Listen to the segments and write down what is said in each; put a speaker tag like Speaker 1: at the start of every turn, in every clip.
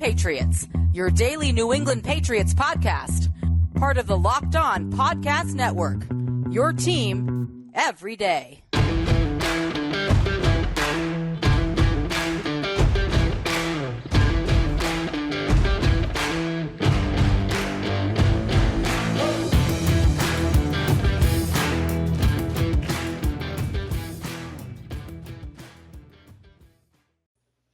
Speaker 1: Patriots, your daily New England Patriots podcast. Part of the Locked On Podcast Network. Your team every day.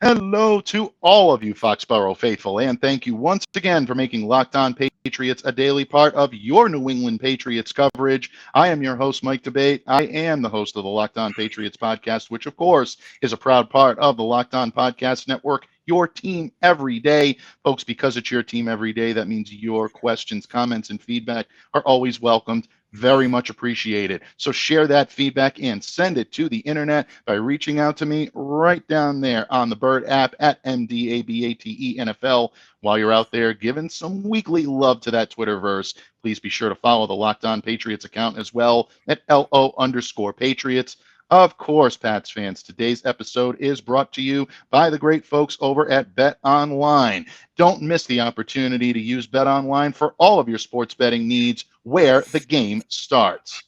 Speaker 2: Hello to all of you Foxborough faithful, and thank you once again for making Locked On Patriots a daily part of your New England Patriots coverage. I am your host, Mike Debate. I am the host of the Locked On Patriots podcast, which, of course, is a proud part of the Locked On Podcast Network, your team every day. Folks, because it's your team every day, that means your questions, comments, and feedback are always welcomed. Very much appreciated. So share that feedback and send it to the internet by reaching out to me right down there on the Bird app at MDABATE NFL. While you're out there giving some weekly love to that Twitterverse, please be sure to follow the Locked On Patriots account as well at LO_Patriots. Of course, Pats fans, today's episode is brought to you by the great folks over at BetOnline. Don't miss the opportunity to use BetOnline for all of your sports betting needs where the game starts.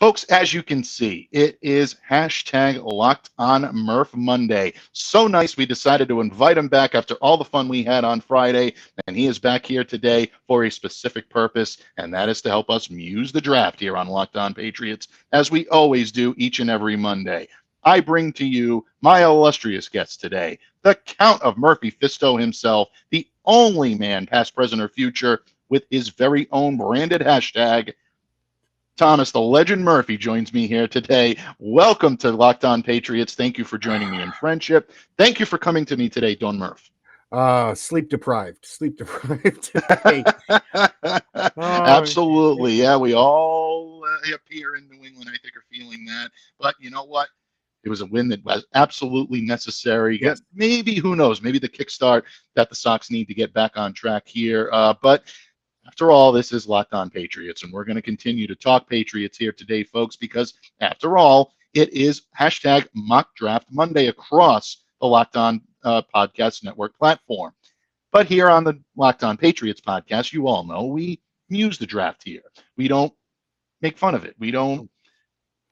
Speaker 2: Folks, as you can see, it is hashtag Locked On Murph Monday. So nice we decided to invite him back after all the fun we had on Friday, and he is back here today for a specific purpose, and that is to help us muse the draft here on Locked On Patriots, as we always do each and every Monday. I bring to you my illustrious guest today, the Count of Murphy Fisto himself, the only man, past, present, or future, with his very own branded hashtag. Thomas, the legend Murphy, joins me here today. Welcome to Locked On Patriots. Thank you for joining me in friendship. Thank you for coming to me today, Don Murph.
Speaker 3: Sleep deprived today.
Speaker 2: Absolutely. Yeah, we all up here in New England, I think, are feeling that. But you know what? It was a win that was absolutely necessary.
Speaker 3: Yes.
Speaker 2: Maybe, who knows, maybe the kickstart that the Sox need to get back on track here. But after all, this is Locked On Patriots, and we're going to continue to talk Patriots here today, folks, because after all, it is hashtag Mock Draft Monday across the Locked On Podcast Network platform. But here on the Locked On Patriots podcast, you all know we muse the draft here. We don't make fun of it. We don't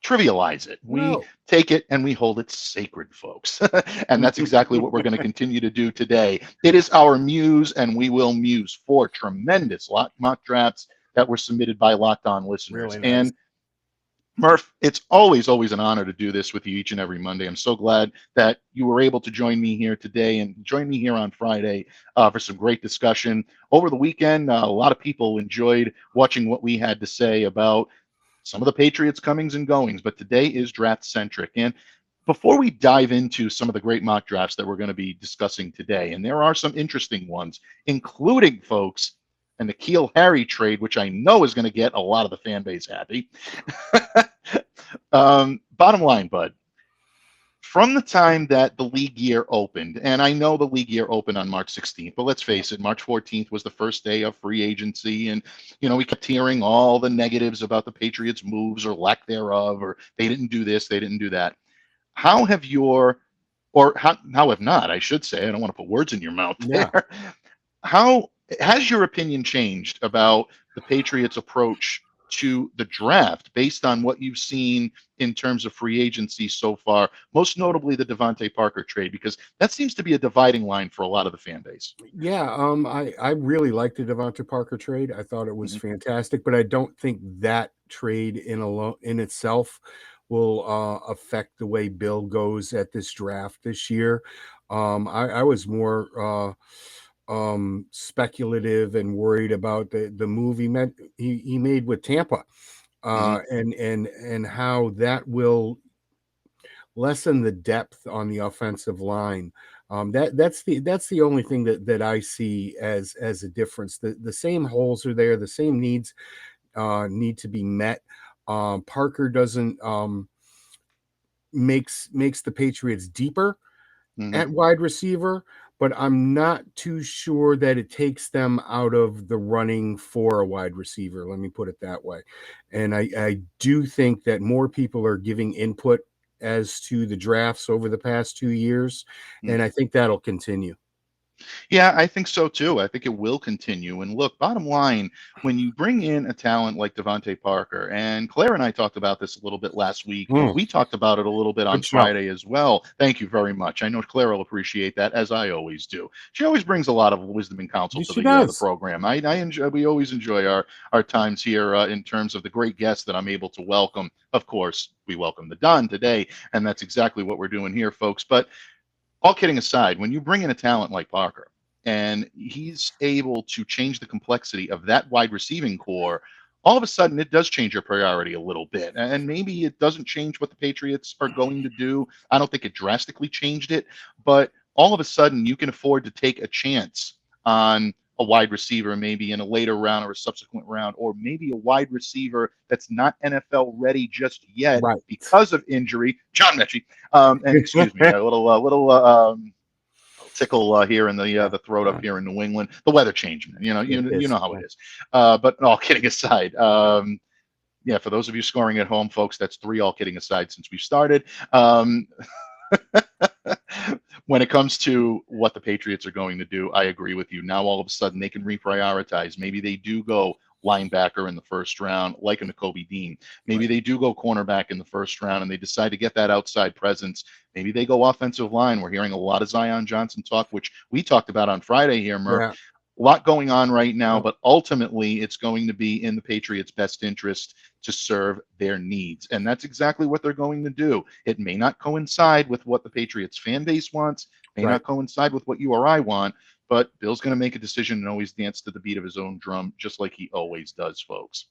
Speaker 2: trivialize it. We take it and we hold it sacred, folks. And that's exactly what we're going to continue to do today. It is our muse, and we will muse for tremendous mock drafts that were submitted by Locked On listeners.
Speaker 3: Really nice.
Speaker 2: And Murph, it's always an honor to do this with you each and every Monday. I'm so glad that you were able to join me here today and join me here on Friday for some great discussion. Over the weekend, a lot of people enjoyed watching what we had to say about some of the Patriots' comings and goings, but today is draft-centric. And before we dive into some of the great mock drafts that we're going to be discussing today, and there are some interesting ones, including, folks, an N'Keal Harry trade, which I know is going to get a lot of the fan base happy. Bottom line, bud, from the time that the league year opened, and I know the league year opened on March 16th, but let's face it, March 14th was the first day of free agency, and we kept hearing all the negatives about the Patriots' moves or lack thereof, or they didn't do this, they didn't do that. How have not, I should say, I don't want to put words in your mouth there. Yeah. How has your opinion changed about the Patriots' approach to the draft based on what you've seen in terms of free agency so far, most notably the Devonte Parker trade, because that seems to be a dividing line for a lot of the fan base?
Speaker 3: Yeah, I really liked the Devonte Parker trade. I thought it was fantastic, but I don't think that trade in itself will affect the way Bill goes at this draft this year. I was more speculative and worried about the move he made with Tampa, and how that will lessen the depth on the offensive line. That's the only thing that I see as a difference. The same holes are there, the same needs need to be met. Parker doesn't makes the Patriots deeper at wide receiver, but I'm not too sure that it takes them out of the running for a wide receiver. Let me put it that way. And I do think that more people are giving input as to the drafts over the past 2 years, and I think that'll continue.
Speaker 2: Yeah, I think so too. I think it will continue. And look, bottom line, when you bring in a talent like Devonte Parker, and Claire and I talked about this a little bit last week,
Speaker 3: Mm,
Speaker 2: we talked about it a little bit on
Speaker 3: good show.
Speaker 2: Friday as well. Thank you very much. I know Claire will appreciate that, as I always do. She always brings a lot of wisdom and counsel
Speaker 3: Yes,
Speaker 2: to
Speaker 3: she
Speaker 2: the
Speaker 3: does.
Speaker 2: program. I enjoy. We always enjoy our times here in terms of the great guests that I'm able to welcome. Of course, we welcome the Don today, and that's exactly what we're doing here, folks. But all kidding aside, when you bring in a talent like Parker and he's able to change the complexity of that wide receiving core, all of a sudden it does change your priority a little bit. And maybe it doesn't change what the Patriots are going to do. I don't think it drastically changed it, but all of a sudden you can afford to take a chance on a wide receiver, maybe in a later round or a subsequent round, or maybe a wide receiver that's not NFL ready just yet
Speaker 3: Right.
Speaker 2: because of injury. John Mechie, and excuse me, a tickle here in the throat up here in New England. The weather changing, you know how it is. But all kidding aside, yeah, for those of you scoring at home, folks, that's 3 all kidding aside since we started. When it comes to what the Patriots are going to do, I agree with you. Now all of a sudden they can reprioritize. Maybe they do go linebacker in the first round, like a Nakobe Dean. Maybe they do go cornerback in the first round and they decide to get that outside presence. Maybe they go offensive line. We're hearing a lot of Zion Johnson talk, which we talked about on Friday here, Murph.
Speaker 3: Yeah.
Speaker 2: A lot going on right now, but ultimately it's going to be in the Patriots' best interest to serve their needs. And that's exactly what they're going to do. It may not coincide with what the Patriots fan base wants, may not coincide with what you or I want, but Bill's going to make a decision and always dance to the beat of his own drum, just like he always does, folks.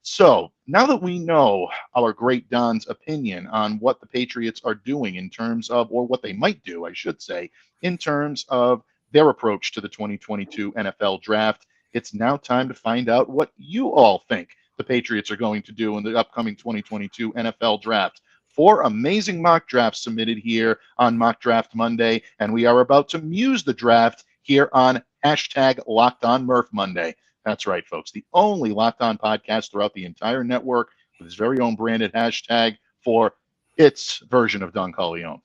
Speaker 2: So now that we know our great Don's opinion on what the Patriots are doing in terms of, or what they might do, I should say, in terms of their approach to the 2022 NFL draft, it's now time to find out what you all think the Patriots are going to do in the upcoming 2022 NFL draft. 4 amazing mock drafts submitted here on Mock Draft Monday, and we are about to muse the draft here on hashtag Locked On Murph Monday. That's right, folks. The only Locked On podcast throughout the entire network with his very own branded hashtag for its version of Don Corleone.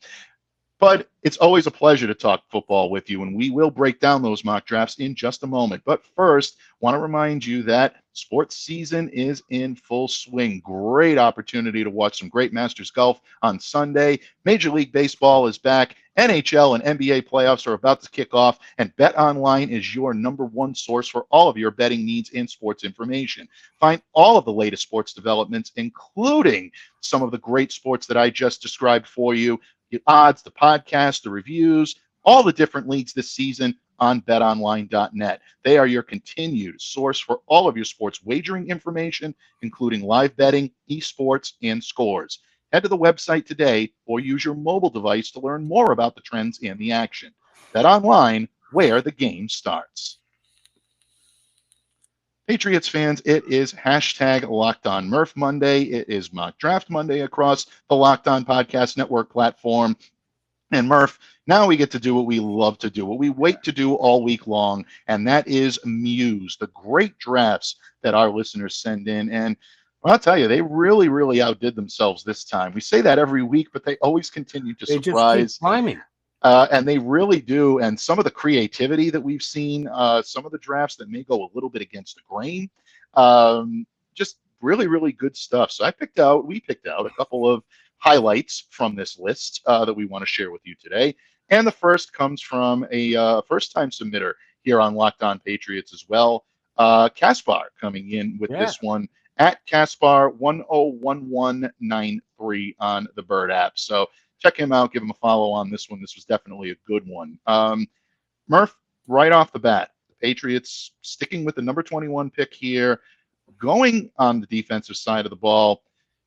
Speaker 2: But it's always a pleasure to talk football with you, and we will break down those mock drafts in just a moment. But first, want to remind you that sports season is in full swing. Great opportunity to watch some great Masters golf on Sunday. Major League Baseball is back. NHL and NBA playoffs are about to kick off, and BetOnline is your #1 source for all of your betting needs and sports information. Find all of the latest sports developments, including some of the great sports that I just described for you, the odds, the podcast, the reviews, all the different leagues this season on betonline.net. They are your continued source for all of your sports wagering information, including live betting, esports, and scores. Head to the website today or use your mobile device to learn more about the trends and the action. BetOnline, where the game starts. Patriots fans, it is hashtag Locked On Murph Monday. It is Mock Draft Monday across the Locked On Podcast Network platform. And Murph, now we get to do what we love to do, what we wait to do all week long, and that is muse the great drafts that our listeners send in. And I'll tell you, they really, really outdid themselves this time. We say that every week, but they always continue to
Speaker 3: They just keep
Speaker 2: surprise.
Speaker 3: climbing.
Speaker 2: And they really do. And some of the creativity that we've seen, some of the drafts that may go a little bit against the grain, just really, really good stuff. So we picked out a couple of highlights from this list that we want to share with you today. And the first comes from a first-time submitter here on Locked On Patriots as well. Caspar coming in with this one at Caspar101193 on the Bird app. So check him out, give him a follow on this one. This was definitely a good one. Murph, right off the bat, the Patriots sticking with the number 21 pick here, going on the defensive side of the ball.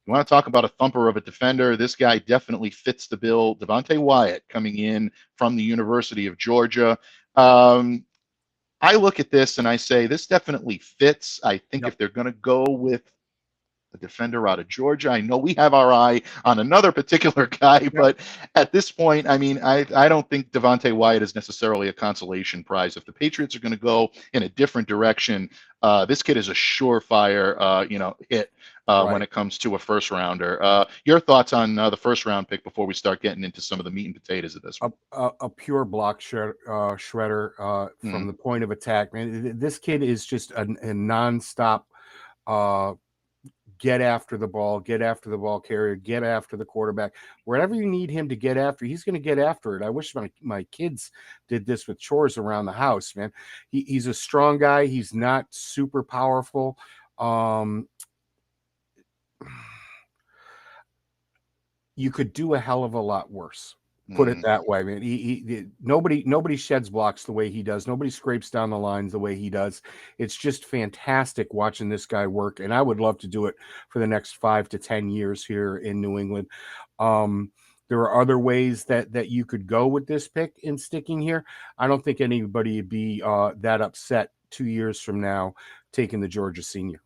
Speaker 2: You want to talk about a thumper of a defender? This guy definitely fits the bill. Devonte Wyatt coming in from the University of Georgia. I look at this and I say, this definitely fits. I think if they're going to go with the defender out of Georgia, I know we have our eye on another particular guy, but at this point, I mean, I don't think Devonte Wyatt is necessarily a consolation prize. If the Patriots are going to go in a different direction, this kid is a surefire, hit when it comes to a first rounder. Your thoughts on the first round pick before we start getting into some of the meat and potatoes of this one?
Speaker 3: A pure block shredder from the point of attack. Man, this kid is just a nonstop get after the ball carrier, get after the quarterback. Wherever you need him to get after, he's going to get after it. I wish my kids did this with chores around the house, man. He's a strong guy. He's not super powerful. You could do a hell of a lot worse. Put it that way, man. Nobody sheds blocks the way he does. Nobody scrapes down the lines the way he does. It's just fantastic watching this guy work, and I would love to do it for the next 5 to 10 years here in New England. There are other ways that you could go with this pick in sticking here. I don't think anybody would be that upset 2 years from now taking the Georgia senior.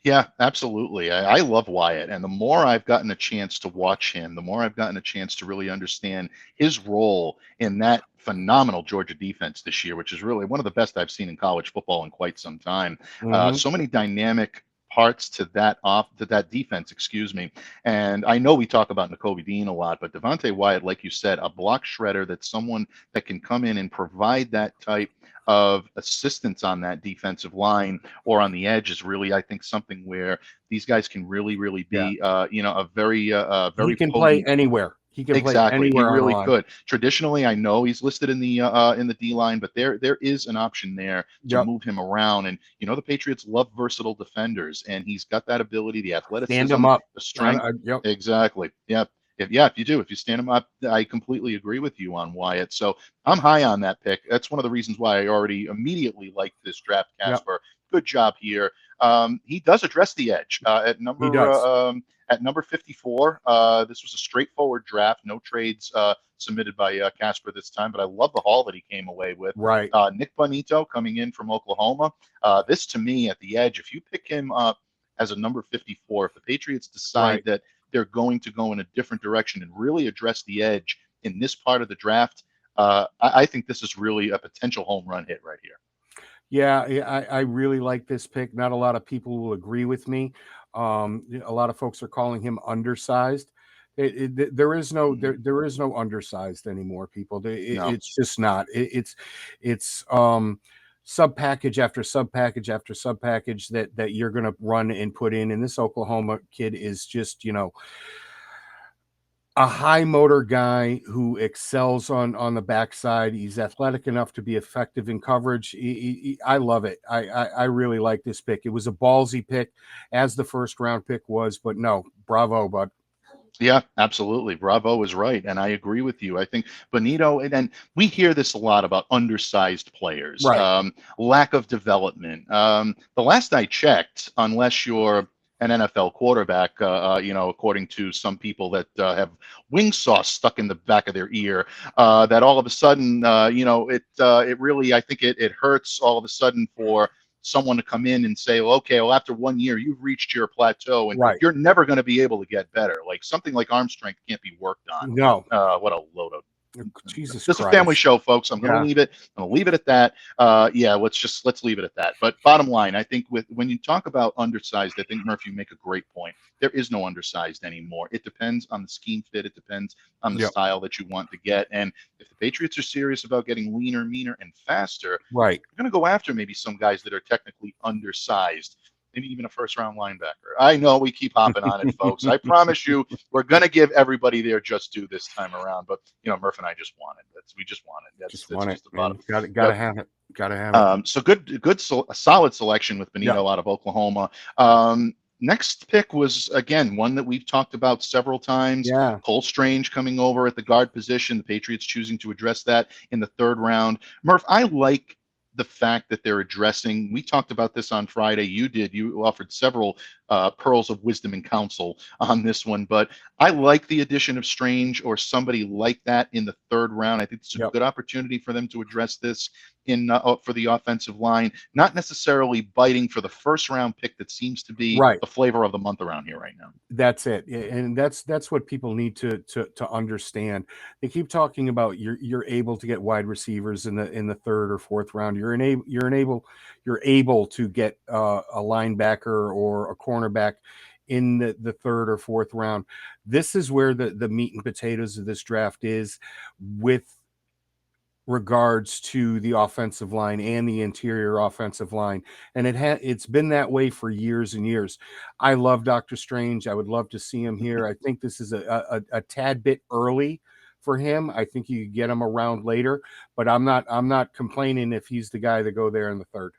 Speaker 2: Yeah, absolutely. I love Wyatt. And the more I've gotten a chance to watch him, the more I've gotten a chance to really understand his role in that phenomenal Georgia defense this year, which is really one of the best I've seen in college football in quite some time. So many dynamic parts to that defense, excuse me. And I know we talk about Nakobe Dean a lot, but Devonte Wyatt, like you said, a block shredder, that's someone that can come in and provide that type of assistance on that defensive line or on the edge is really, I think, something where these guys can really be, a very
Speaker 3: He can play anywhere. He can play anywhere.
Speaker 2: He really could. Traditionally, I know he's listed in the D line, but there is an option there to move him around. And the Patriots love versatile defenders, and he's got that ability, the athleticism,
Speaker 3: stand him up,
Speaker 2: the strength. Exactly. Yep. If you stand him up, I completely agree with you on Wyatt. So I'm high on that pick. That's one of the reasons why I already immediately liked this draft, Casper. Good job here. He does address the edge at number 54. This was a straightforward draft, no trades submitted by Casper this time, but I love the haul that he came away with.
Speaker 3: Right.
Speaker 2: Nick Bonito coming in from Oklahoma. This, to me, at the edge, if you pick him up as a number 54, if the Patriots decide that they're going to go in a different direction and really address the edge in this part of the draft, I think this is really a potential home run hit right here.
Speaker 3: Yeah, I really like this pick. Not a lot of people will agree with me. A lot of folks are calling him undersized. There is no undersized anymore, people. It's just not. It's sub package after sub package after sub package that you're going to run and put in. And this Oklahoma kid is just, a high motor guy who excels on the backside. He's athletic enough to be effective in coverage. I love it. I really like this pick. It was a ballsy pick, as the first round pick was, but no, bravo, bud.
Speaker 2: Yeah, absolutely. Bravo is right. And I agree with you. I think Bonito, and we hear this a lot about undersized players, lack of development. The last I checked, unless you're an NFL quarterback, according to some people that have wing sauce stuck in the back of their ear, that all of a sudden, it really, I think it hurts all of a sudden for someone to come in and say, well, okay, well, after 1 year, you've reached your plateau and you're never going to be able to get better. Like something like arm strength can't be worked on.
Speaker 3: No.
Speaker 2: What a load of
Speaker 3: Jesus
Speaker 2: This
Speaker 3: Christ.
Speaker 2: is a family show, folks. I'm going to leave it. I'm going to leave it at that. Let's leave it at that. But bottom line, I think when you talk about undersized, I think, Murph, you make a great point. There is no undersized anymore. It depends on the scheme fit. It depends on the style that you want to get. And if the Patriots are serious about getting leaner, meaner, and faster,
Speaker 3: you're
Speaker 2: going to go after maybe some guys that are technically undersized. Maybe even a first-round linebacker. I know we keep hopping on it, folks. I promise you, we're going to give everybody their just due this time around. But Murph and I just want it. We just want it. That's just the bottom.
Speaker 3: Got to have it. Got to have it.
Speaker 2: So good, solid selection with Bonito out of Oklahoma. Next pick was, again, one that we've talked about several times. Cole Strange coming over at the guard position. The Patriots choosing to address that in the third round. Murph, I like the fact that they're addressing, we talked about this on Friday. You offered several pearls of wisdom and counsel on this one, but I like the addition of Strange or somebody like that in the third round. I think it's a good opportunity for them to address this for the offensive line, not necessarily biting for the first round pick that seems to be the flavor of the month around here right now.
Speaker 3: That's it. And that's what people need to understand. They keep talking about you're able to get wide receivers in the third or fourth round. You're able to get a linebacker or a cornerback in the third or fourth round. This is where the meat and potatoes of this draft is, with regards to the offensive line and the interior offensive line. And it's been that way for years and years. I love Dr. Strange. I would love to see him here. I think this is a tad bit early for him. I think you could get him around later, but I'm not complaining if he's the guy to go there in the third.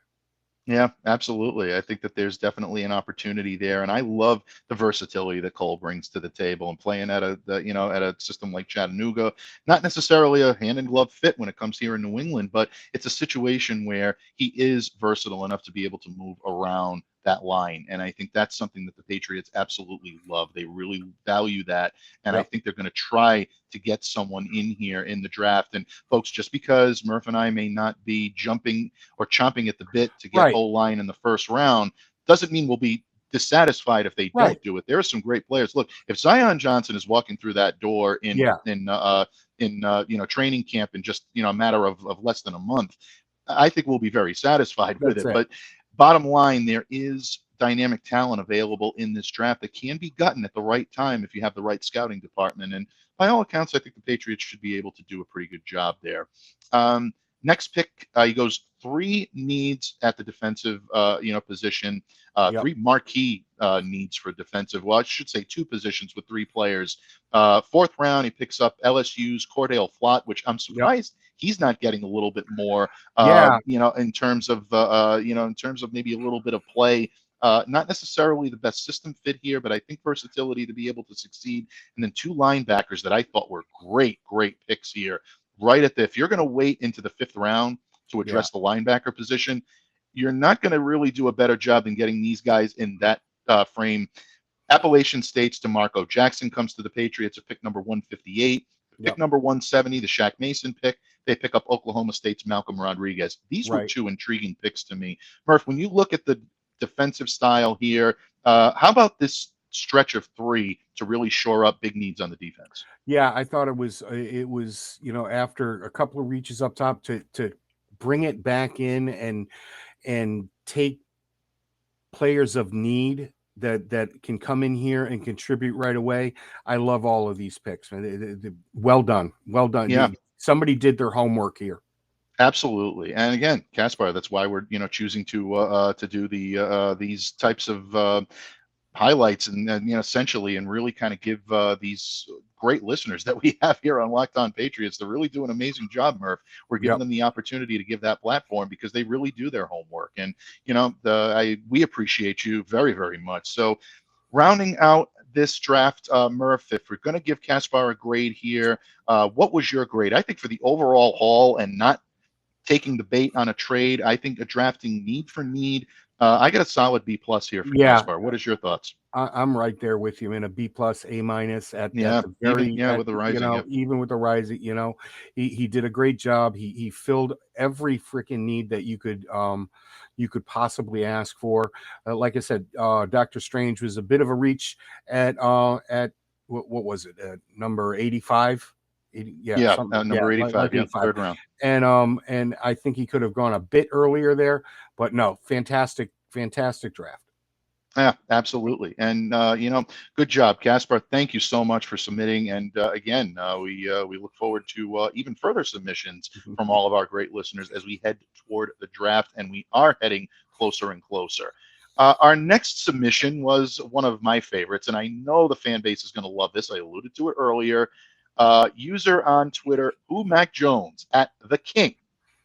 Speaker 2: Yeah, absolutely. I think that there's definitely an opportunity there, and I love the versatility that Cole brings to the table, and playing at a system like Chattanooga. Not necessarily a hand in glove fit when it comes here in New England, but it's a situation where he is versatile enough to be able to move around that line, and I think that's something that the Patriots absolutely love. They really value that, and I think they're going to try to get someone in here in the draft. And folks, just because Murph and I may not be jumping or chomping at the bit to get O-line in the first round doesn't mean we'll be dissatisfied if they don't do it. There are some great players. Look, if Zion Johnson is walking through that door in training camp in just a matter of less than a month, I think we'll be very satisfied with it. But bottom line, there is dynamic talent available in this draft that can be gotten at the right time if you have the right scouting department. And by all accounts, I think the Patriots should be able to do a pretty good job there. Next pick, he goes 3 needs at the defensive position, 3 marquee needs for defensive. Well, I should say 2 positions with 3 players. 4th round, he picks up LSU's Cordale Flott, which I'm surprised he's not getting a little bit more, in terms of maybe a little bit of play. Not necessarily the best system fit here, but I think versatility to be able to succeed. And then 2 linebackers that I thought were great picks here. If you're going to wait into the 5th round to address the linebacker position, you're not going to really do a better job than getting these guys in that frame. Appalachian State's DeMarco Jackson comes to the Patriots at pick number 158. Pick number 170, the Shaq Mason pick. They pick up Oklahoma State's Malcolm Rodriguez. These were 2 intriguing picks to me. Murph, when you look at the defensive style here, how about this stretch of 3 to really shore up big needs on the defense?
Speaker 3: Yeah, I thought it was after a couple of reaches up top to bring it back in and take players of need that can come in here and contribute right away. I love all of these picks, man. Well done. Yeah, somebody did their homework here.
Speaker 2: Absolutely. And again, Caspar, that's why we're choosing to do these types of highlights and essentially, and really kind of give these great listeners that we have here on Locked On Patriots. They're really doing an amazing job, Murph. We're giving them the opportunity to give that platform because they really do their homework. And we appreciate you very, very much. So rounding out this draft, Murph, if we're going to give Caspar a grade here, what was your grade? I think for the overall haul and not taking the bait on a trade, I think a drafting need for need, I got a solid B+ here for Caspar. What is your thoughts?
Speaker 3: I'm right there with you in a B+, A- at the
Speaker 2: very with the rising,
Speaker 3: even with the rising, he did a great job. He filled every freaking need that you could possibly ask for. Like I said, Dr. Strange was a bit of a reach at what was it, number 85.
Speaker 2: Number 85, 3rd round.
Speaker 3: And I think he could have gone a bit earlier there, but no, fantastic draft.
Speaker 2: Yeah, absolutely. And good job, Caspar. Thank you so much for submitting. And again, we look forward to even further submissions from all of our great listeners as we head toward the draft, and we are heading closer and closer. Our next submission was one of my favorites, and I know the fan base is going to love this. I alluded to it earlier. User on Twitter, Mac Jones at The King.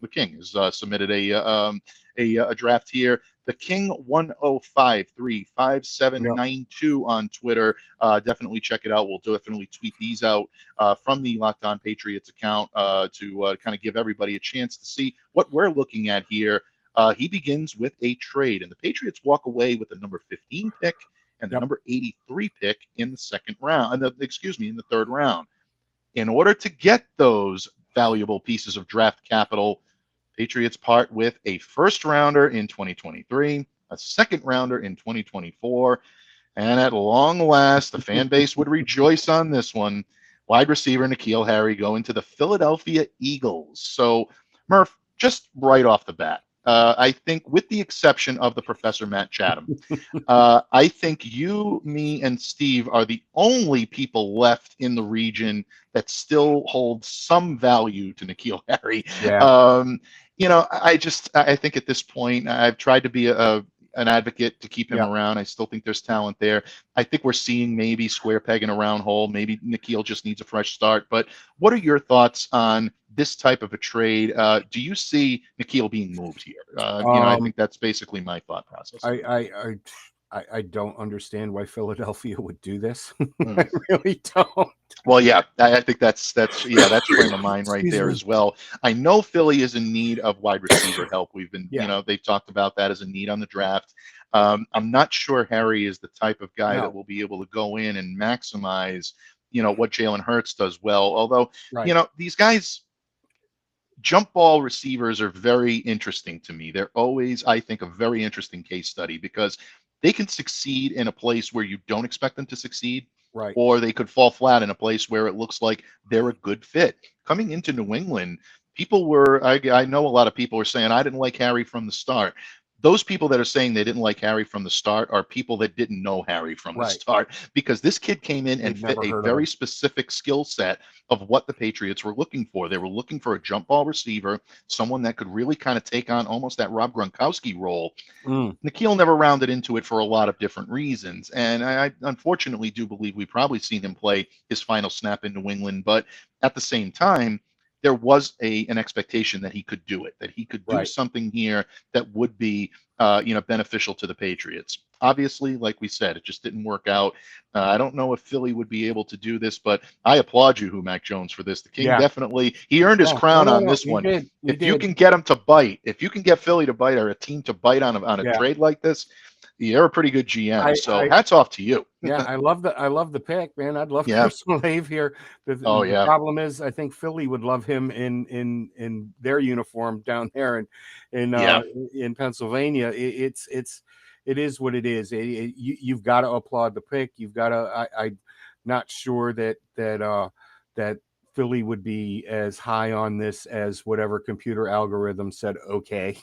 Speaker 2: The King has submitted a draft here. The King 10535792 on Twitter. Definitely check it out. We'll definitely tweet these out from the Locked On Patriots account to kind of give everybody a chance to see what we're looking at here. He begins with a trade, and the Patriots walk away with the number 15 pick and the number 83 pick in the second round. In the 3rd round. In order to get those valuable pieces of draft capital, Patriots part with a 1st rounder in 2023, a 2nd rounder in 2024, and at long last, the fan base would rejoice on this one. Wide receiver N'Keal Harry going to the Philadelphia Eagles. So, Murph, just right off the bat, I think, with the exception of the Professor Matt Chatham, I think you, me, and Steve are the only people left in the region that still hold some value to N'Keal Harry.
Speaker 3: Yeah.
Speaker 2: I think at this point, I've tried to be an advocate to keep him
Speaker 3: Yeah.
Speaker 2: around. I still think there's talent there. I think we're seeing maybe square peg in a round hole. Maybe N'Keal just needs a fresh start. But what are your thoughts on this type of a trade? Do you see N'Keal being moved here? I think that's basically my thought process.
Speaker 3: I don't understand why Philadelphia would do this.
Speaker 2: Mm.
Speaker 3: I really don't.
Speaker 2: Well, yeah, I think that's frame of mind right there as well. I know Philly is in need of wide receiver help. We've been, they've talked about that as a need on the draft. I'm not sure Harry is the type of guy that will be able to go in and maximize, what Jalen Hurts does well. Although, these guys, jump ball receivers are very interesting to me. They're always, I think, a very interesting case study because they can succeed in a place where you don't expect them to succeed.
Speaker 3: Right.
Speaker 2: Or they could fall flat in a place where it looks like they're a good fit. Coming into New England, I know a lot of people are saying, I didn't like Harry from the start. Those people that are saying they didn't like Harry from the start are people that didn't know Harry from the start, because this kid came in and fit a very specific skill set of what the Patriots were looking for. They were looking for a jump ball receiver, someone that could really kind of take on almost that Rob Gronkowski role. N'Keal never rounded into it for a lot of different reasons. And I unfortunately do believe we've probably seen him play his final snap in New England. But at the same time, there was an expectation that he could do it, that he could do something here that would be, beneficial to the Patriots. Obviously, like we said, it just didn't work out. I don't know if Philly would be able to do this, but I applaud you, Mac Jones, for this. The King definitely, he earned his crown on this one. You can get him to bite, if you can get Philly to bite, or a team to bite on a trade like this, you're a pretty good GM. So hats off to you.
Speaker 3: I love the pick, man. I'd love Chris Olave here. The problem is, I think Philly would love him in their uniform down there in Pennsylvania. It is what it is. You've got to applaud the pick. You've got to. I'm not sure that Philly would be as high on this as whatever computer algorithm said. Okay.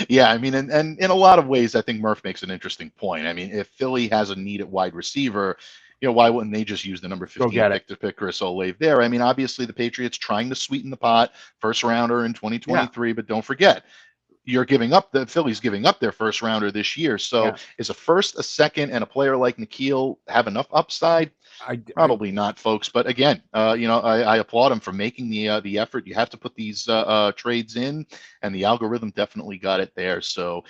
Speaker 2: Yeah, I mean, and in a lot of ways, I think Murph makes an interesting point. I mean, if Philly has a need at wide receiver, why wouldn't they just use the number 15 pick to pick Chris Olave there? I mean, obviously the Patriots trying to sweeten the pot, first rounder in 2023, but don't forget, Philly's giving up their first rounder this year. So is a first, a second, and a player like N'Keal have enough upside? Probably not, folks. But again, I applaud him for making the effort. You have to put these trades in, and the algorithm definitely got it there. So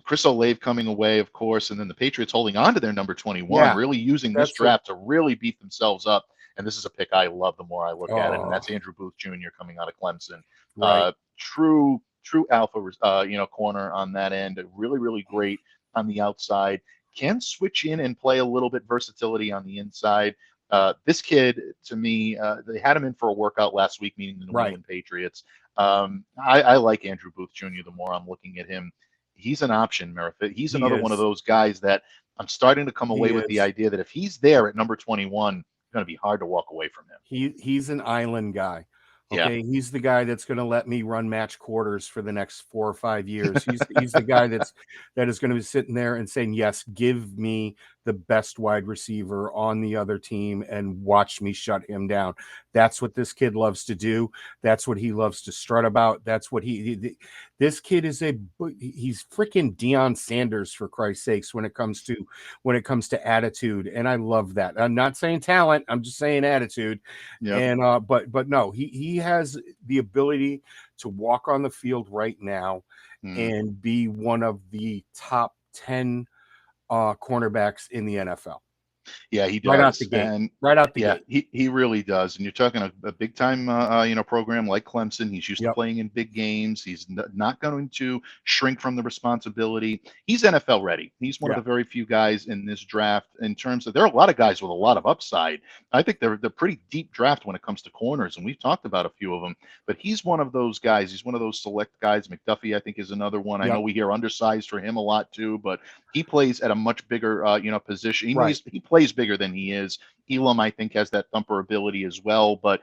Speaker 2: Chris Olave coming away, of course, and then the Patriots holding on to their number 21, really using this draft to really beat themselves up. And this is a pick I love the more I look at it, and that's Andrew Booth Jr. coming out of Clemson. True alpha, corner on that end. Really, really great on the outside. Can switch in and play a little bit versatility on the inside. This kid, to me, they had him in for a workout last week, meaning the New England Patriots. I like Andrew Booth Jr. the more I'm looking at him. He's an option, Murph. He's another one of those guys that I'm starting to come away with the idea that if he's there at number 21, it's going to be hard to walk away from him.
Speaker 3: He's an island guy. Okay, he's the guy that's going to let me run match quarters for the next 4 or 5 years. He's the guy that is going to be sitting there and saying, yes, give me the best wide receiver on the other team and watch me shut him down. That's what this kid loves to do. That's what he loves to strut about. That's what this kid is he's freaking Deion Sanders, for Christ's sakes, when it comes to attitude. And I love that. I'm not saying talent. I'm just saying attitude. Yep. And, but no, he has the ability to walk on the field right now and be one of the top 10 cornerbacks in the NFL.
Speaker 2: Yeah, he does.
Speaker 3: Right out the gate. Right out the gate.
Speaker 2: He really does. And you're talking a big time, program like Clemson. He's used to playing in big games. He's not going to shrink from the responsibility. He's NFL ready. He's one of the very few guys in this draft in terms of, there are a lot of guys with a lot of upside. I think they're pretty deep draft when it comes to corners, and we've talked about a few of them. But he's one of those guys. He's one of those select guys. McDuffie, I think, is another one. I know we hear undersized for him a lot too, but he plays at a much bigger, position. He plays bigger than he is. Elam, I think, has that thumper ability as well. But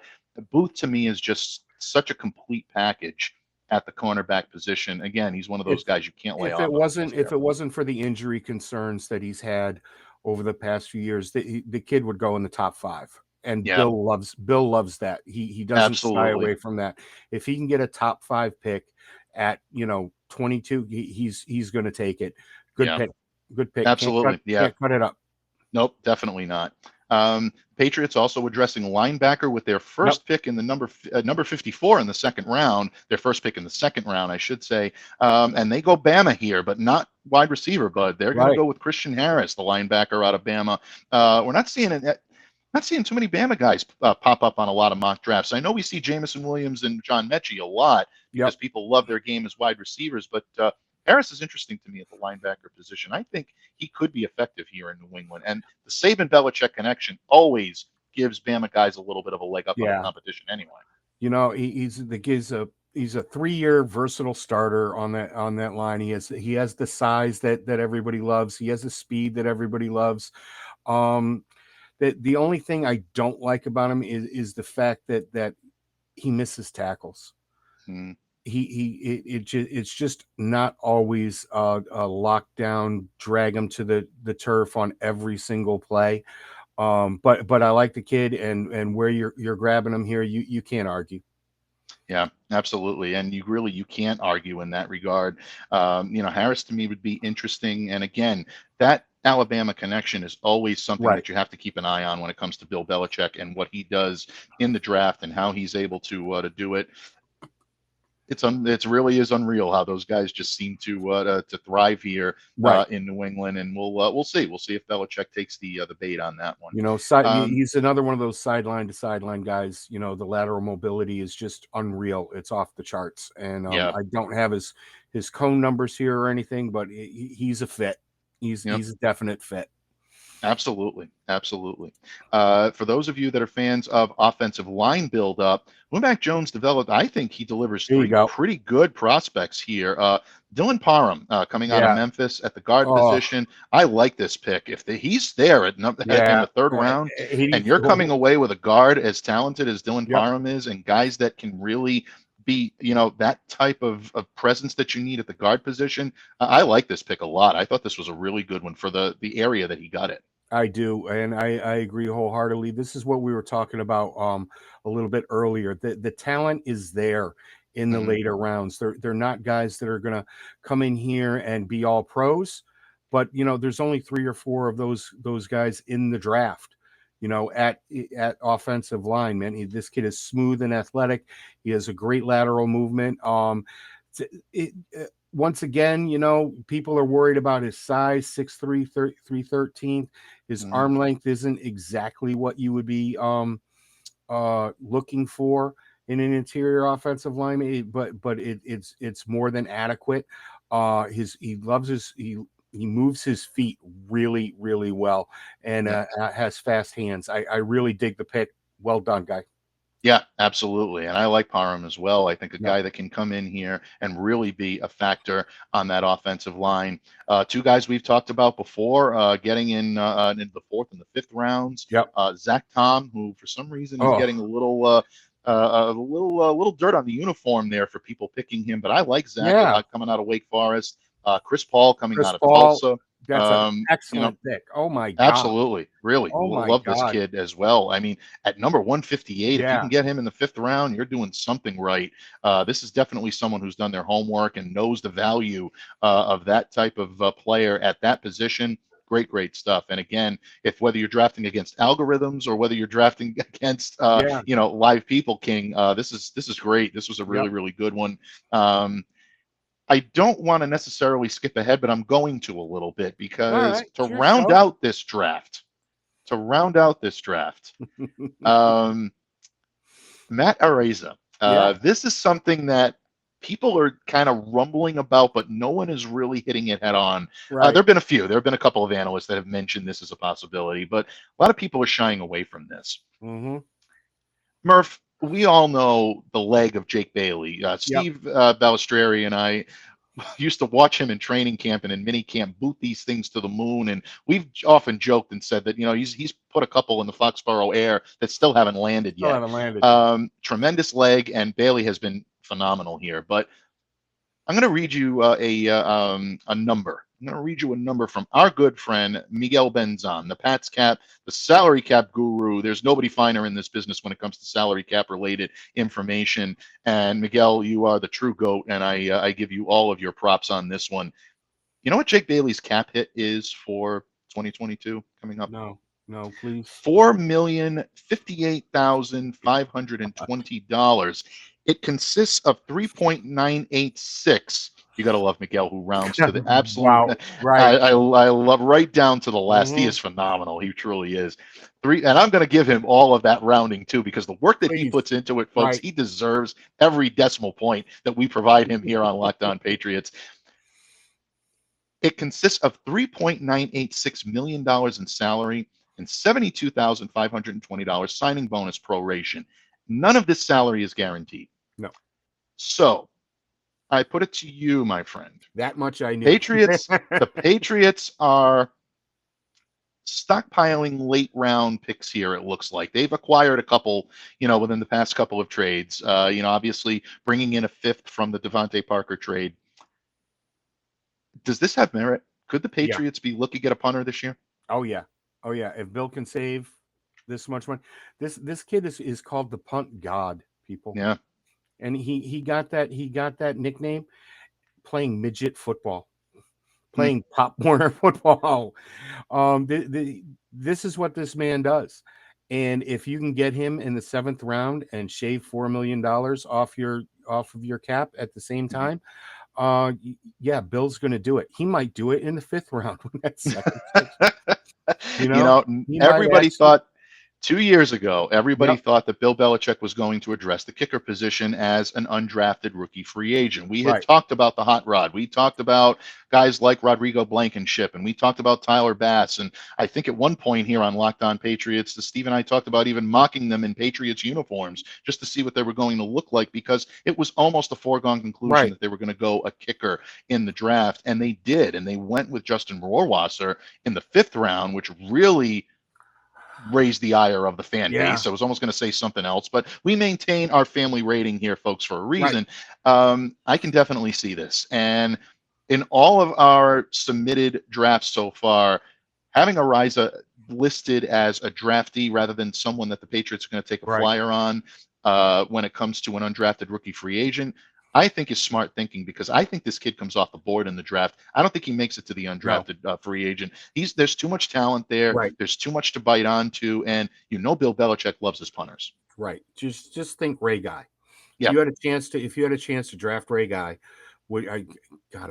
Speaker 2: Booth, to me, is just such a complete package. at the cornerback position. Again, he's one of those guys you can't lay off.
Speaker 3: If it wasn't for the injury concerns that he's had over the past few years, the kid would go in the top 5. And
Speaker 2: Yeah.
Speaker 3: Bill loves that. He doesn't shy away from that. If he can get a top 5 pick at 22, he's going to take it. Good pick.
Speaker 2: Absolutely.
Speaker 3: Can't cut it up.
Speaker 2: Nope, definitely not. Patriots also addressing linebacker with their first pick in the number 54 in the second round. Their first pick in the second round, I should say. And they go Bama here, but not wide receiver, Bud. They're going to go with Christian Harris, the linebacker out of Bama. We're not seeing it. Not seeing too many Bama guys pop up on a lot of mock drafts. I know we see Jamison Williams and John Mechie a lot because people love their game as wide receivers, but Harris is interesting to me at the linebacker position. I think he could be effective here in New England. And the Saban-Belichick connection always gives Bama guys a little bit of a leg up on the competition anyway.
Speaker 3: He's a 3-year versatile starter on that line. He has the size that everybody loves. He has the speed that everybody loves. The only thing I don't like about him is the fact that he misses tackles. It's just not always a lockdown, drag him to the turf on every single play. But I like the kid, and where you're grabbing him here, you can't argue.
Speaker 2: Yeah, absolutely. And you can't argue in that regard. Harris to me would be interesting. And again, that Alabama connection is always something that you have to keep an eye on when it comes to Bill Belichick and what he does in the draft and how he's able to do it. It really is unreal how those guys just seem to thrive here in New England, and we'll see if Belichick takes the bait on that one.
Speaker 3: He's another one of those sideline to sideline guys. The lateral mobility is just unreal. It's off the charts, and I don't have his cone numbers here or anything, but he's a fit. He's a definite fit.
Speaker 2: Absolutely. For those of you that are fans of offensive line build-up, Mac Jones developed, I think he delivers 3 pretty good prospects here. Dylan Parham coming out of Memphis at the guard position. I like this pick. If he's there in the third round, and you're coming away with a guard as talented as Dylan Parham is, and guys that can really be, that type of presence that you need at the guard position, I like this pick a lot. I thought this was a really good one for the area that he got it.
Speaker 3: I do, and I agree wholeheartedly. This is what we were talking about a little bit earlier. The talent is there in the later rounds. They're not guys that are going to come in here and be all pros, but there's only 3 or 4 of those guys in the draft. At offensive line, man, this kid is smooth and athletic. He has a great lateral movement. Once again, people are worried about his size, 6'3", 313. His arm length isn't exactly what you would be looking for in an interior offensive lineman, but it's more than adequate. He moves his feet really, really well, and has fast hands. I really dig the pick. Well done, guy.
Speaker 2: Yeah, absolutely. And I like Parham as well. I think a guy that can come in here and really be a factor on that offensive line. 2 guys we've talked about before, getting in the 4th and the 5th rounds. Zach Tom, who for some reason is getting a little dirt on the uniform there for people picking him. But I like Zach coming out of Wake Forest. Chris Paul coming out of Tulsa.
Speaker 3: That's an excellent pick. Oh my God.
Speaker 2: Absolutely. Really. Love this kid as well. I mean, at number 158, if you can get him in the 5th round, you're doing something right. This is definitely someone who's done their homework and knows the value of that type of player at that position. Great stuff. And again, whether you're drafting against algorithms or whether you're drafting against live people, King, this is great. This was a really good one. I don't want to necessarily skip ahead, but I'm going to a little bit because to round out this draft, Matt Araiza. This is something that people are kind of rumbling about, but no one is really hitting it head on. There have been a few. There have been a couple of analysts that have mentioned this as a possibility, but a lot of people are shying away from this. Murph, we all know the leg of Jake Bailey. Steve Balestrieri and I used to watch him in training camp and in mini camp boot these things to the moon. And we've often joked and said that, he's put a couple in the Foxborough air that still haven't landed yet. Tremendous leg, and Bailey has been phenomenal here. But I'm going to read you a number. I'm going to read you a number from our good friend Miguel Benzon, the Pats cap, the salary cap guru. There's nobody finer in this business when it comes to salary cap related information. And Miguel, you are the true GOAT, and I give you all of your props on this one. You know what Jake Bailey's cap hit is for 2022 coming up?
Speaker 3: No, please.
Speaker 2: $4,058,520. It consists of 3.986. You got to love Miguel, who rounds to the absolute.
Speaker 3: Wow, right.
Speaker 2: I love right down to the last. He
Speaker 3: Mhm.
Speaker 2: is phenomenal. He truly is. And I'm going to give him all of that rounding too, because the work that he
Speaker 3: Please.
Speaker 2: puts into it, folks,
Speaker 3: Right.
Speaker 2: he deserves every decimal point that we provide him here on Locked On Patriots. It consists of $3.986 million in salary and $72,520 signing bonus proration. None of this salary is guaranteed.
Speaker 3: No.
Speaker 2: So I put it to you, my friend.
Speaker 3: That much I knew.
Speaker 2: The Patriots are stockpiling late round picks here, it looks like. They've acquired a couple, within the past couple of trades. Obviously bringing in a fifth from the Devonte Parker trade. Does this have merit? Could the Patriots be looking at a punter this year?
Speaker 3: Oh yeah. If Bill can save this much money, this kid is called the punt god, people.
Speaker 2: Yeah.
Speaker 3: And he got that nickname playing midget football, playing Pop Warner football. This is what this man does. And if you can get him in the 7th round and shave $4 million off of your cap at the same time, Bill's going to do it. He might do it in the 5th round when that's second.
Speaker 2: Everybody thought 2 years ago, everybody thought that Bill Belichick was going to address the kicker position as an undrafted rookie free agent. We had talked about the hot rod. We talked about guys like Rodrigo Blankenship, and we talked about Tyler Bass. And I think at one point here on Locked On Patriots, Steve and I talked about even mocking them in Patriots uniforms just to see what they were going to look like, because it was almost a foregone conclusion that they were going to go a kicker in the draft. And they did. And they went with Justin Rohrwasser in the 5th round, which really raised the ire of the fan base. I was almost going to say something else, but we maintain our family rating here, folks, for a reason. I can definitely see this. And in all of our submitted drafts so far, having Ariza listed as a draftee rather than someone that the Patriots are going to take a flyer on when it comes to an undrafted rookie free agent, I think is smart thinking, because I think this kid comes off the board in the draft. I don't think he makes it to the undrafted free agent. There's too much talent there. There's too much to bite onto, and Bill Belichick loves his punters.
Speaker 3: Right. Just think Ray Guy.
Speaker 2: Yeah.
Speaker 3: If you had a chance to draft Ray Guy, I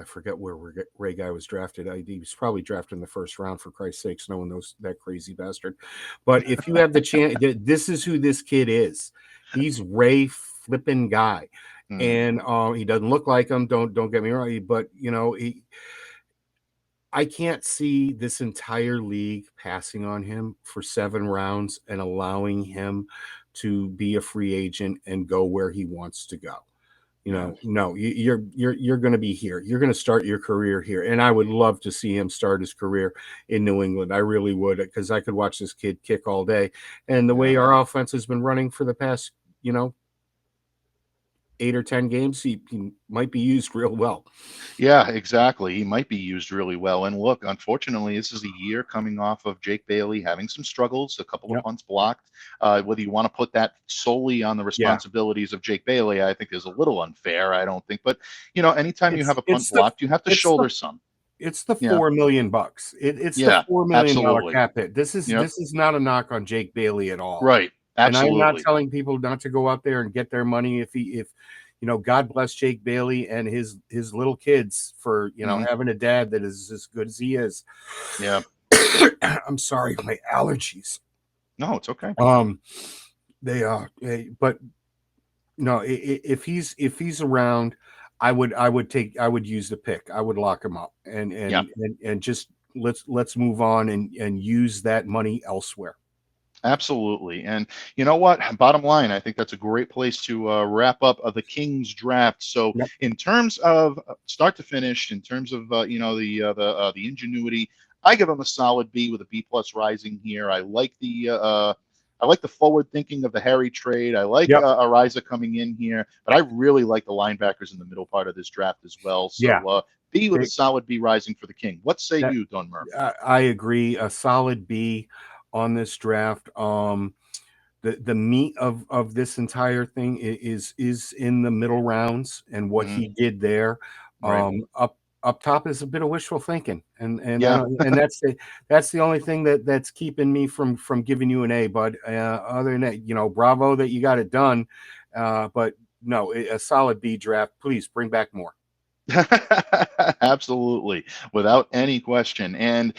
Speaker 3: forget where Ray Guy was drafted. He was probably drafted in the 1st round, for Christ's sakes. No one knows that crazy bastard. But if you have the chance, this is who this kid is. He's Ray flippin' Guy. And he doesn't look like him. Don't get me wrong, but I can't see this entire league passing on him for 7 rounds and allowing him to be a free agent and go where he wants to go. No, you're going to be here. You're going to start your career here, and I would love to see him start his career in New England. I really would, because I could watch this kid kick all day. And the way our offense has been running for the past, 8 or 10 games, he might be used real well.
Speaker 2: Yeah, exactly. He might be used really well. And look, unfortunately, this is a year coming off of Jake Bailey having some struggles, a couple of punts blocked. Whether you want to put that solely on the responsibilities of Jake Bailey, I think is a little unfair. I don't think. But, anytime you have a punt blocked, you have to shoulder some.
Speaker 3: It's the $4 million. It's the $4 million cap hit. This is not a knock on Jake Bailey at all.
Speaker 2: Right. Absolutely.
Speaker 3: And I'm not telling people not to go out there and get their money if God bless Jake Bailey and his little kids for having a dad that is as good as he is.
Speaker 2: Yeah.
Speaker 3: I'm sorry, my allergies.
Speaker 2: No, it's okay.
Speaker 3: They are, but no, if he's around, I would use the pick. I would lock him up and just let's move on and use that money elsewhere.
Speaker 2: Absolutely. And you know what? Bottom line, I think that's a great place to wrap up the Kings draft. So in terms of start to finish, in terms of, the ingenuity, I give them a solid B with a B+ rising here. I like the I like the forward thinking of the Harry trade. I like
Speaker 3: Yep.
Speaker 2: Ariza coming in here, but I really like the linebackers in the middle part of this draft as well.
Speaker 3: Yeah.
Speaker 2: So B with a solid B rising for the King. What say you, Don Murph?
Speaker 3: I agree. A solid B on this draft. The meat of this entire thing is in the middle rounds, and what he did there.
Speaker 2: Right.
Speaker 3: Up top is a bit of wishful thinking, and
Speaker 2: Yeah.
Speaker 3: that's the only thing that's keeping me from giving you an A. But other than that, bravo that you got it done. But no, a solid B draft. Please bring back more.
Speaker 2: Absolutely, without any question. And,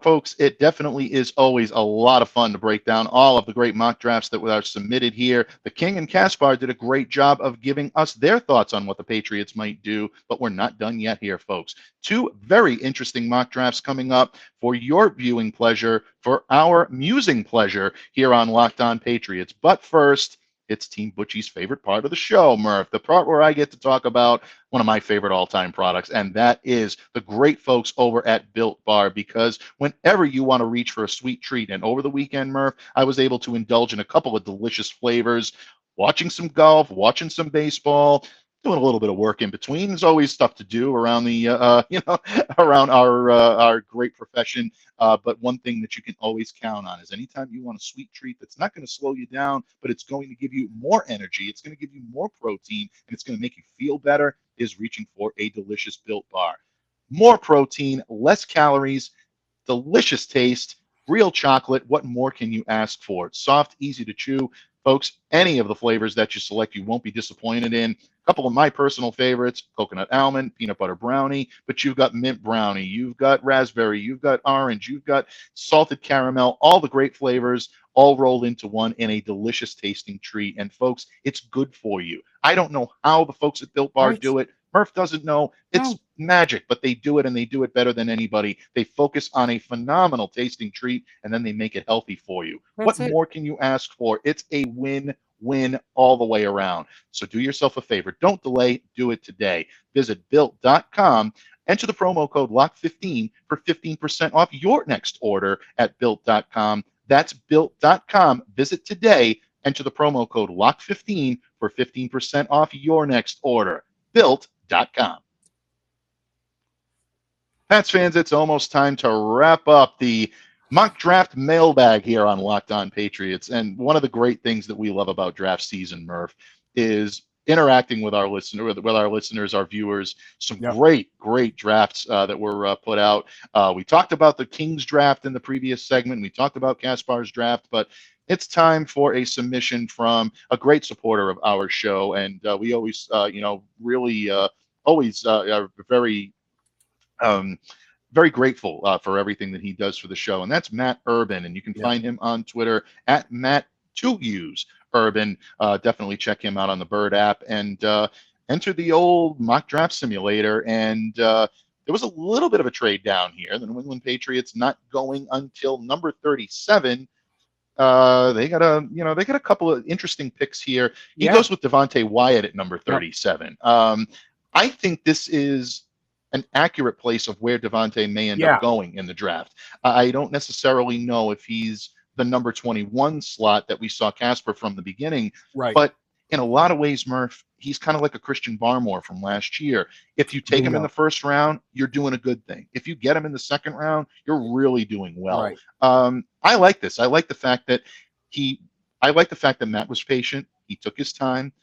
Speaker 2: folks, it definitely is always a lot of fun to break down all of the great mock drafts that are submitted here. The King and Caspar did a great job of giving us their thoughts on what the Patriots might do, but we're not done yet here, folks. 2 very interesting mock drafts coming up for your viewing pleasure, for our musing pleasure here on Locked On Patriots. But first, it's Team Butchie's favorite part of the show, Murph, the part where I get to talk about one of my favorite all-time products, and that is the great folks over at Built Bar, because whenever you want to reach for a sweet treat, and over the weekend, Murph, I was able to indulge in a couple of delicious flavors, watching some golf, watching some baseball, doing a little bit of work in between. There's always stuff to do around the, around our great profession. But one thing that you can always count on is anytime you want a sweet treat that's not going to slow you down, but it's going to give you more energy, it's going to give you more protein, and it's going to make you feel better, is reaching for a delicious Built Bar. More protein, less calories, delicious taste, real chocolate. What more can you ask for? It's soft, easy to chew. Folks, any of the flavors that you select, you won't be disappointed in. A couple of my personal favorites, coconut almond, peanut butter brownie, but you've got mint brownie, you've got raspberry, you've got orange, you've got salted caramel, all the great flavors all rolled into one in a delicious tasting treat. And folks, it's good for you. I don't know how the folks at Built Bar do it. Murph doesn't know. It's magic, but they do it, and they do it better than anybody. They focus on a phenomenal tasting treat, and then they make it healthy for you. What more can you ask for? It's a win-win all the way around. So do yourself a favor. Don't delay. Do it today. Visit Built.com. Enter the promo code LOCK15 for 15% off your next order at Built.com. That's Built.com. Visit today. Enter the promo code LOCK15 for 15% off your next order. Built.com. Pats fans, it's almost time to wrap up the mock draft mailbag here on Locked On Patriots. And one of the great things that we love about draft season, Murph, is interacting with our listeners, our viewers. Some great drafts that were put out. We talked about the Kings draft in the previous segment. We talked about Kaspar's draft, but it's time for a submission from a great supporter of our show, and we always, really always are very, very grateful for everything that he does for the show, and that's Matt Urban, and you can find him on Twitter at Matt2Use Urban. Definitely check him out on the Bird app and enter the old mock draft simulator. And there was a little bit of a trade down here. The New England Patriots not going until number 37. They got a couple of interesting picks here. He goes with Devonte Wyatt at number 37. I think this is an accurate place of where Devonte may end up going in the draft. I don't necessarily know if he's the number 21 slot that we saw Caspar from the beginning, but in a lot of ways, Murph, he's kind of like a Christian Barmore from last year. If you take him in the first round, you're doing a good thing. If you get him in the second round, you're really doing well. I like this. I like the fact that Matt was patient. He took his time.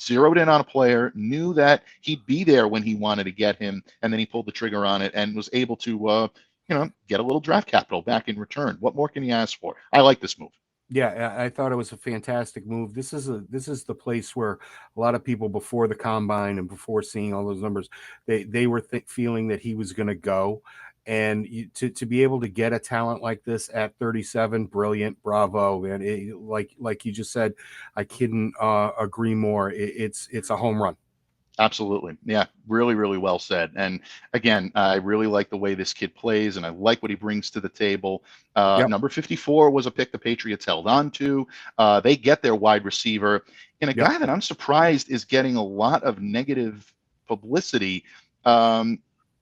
Speaker 2: Zeroed in on a player, knew that he'd be there when he wanted to get him, and then he pulled the trigger on it and was able to, get a little draft capital back in return. What more can you ask for? I like this move.
Speaker 3: Yeah, I thought it was a fantastic move. This is the place where a lot of people before the combine and before seeing all those numbers, they were feeling that he was going to go. And to be able to get a talent like this at 37, brilliant, bravo, man! Like you just said, I couldn't agree more. It's a home run.
Speaker 2: Absolutely. Yeah, really, really well said. And again, I really like the way this kid plays, and I like what he brings to the table. Number 54 was a pick the Patriots held on to. They get their wide receiver, and a guy that I'm surprised is getting a lot of negative publicity.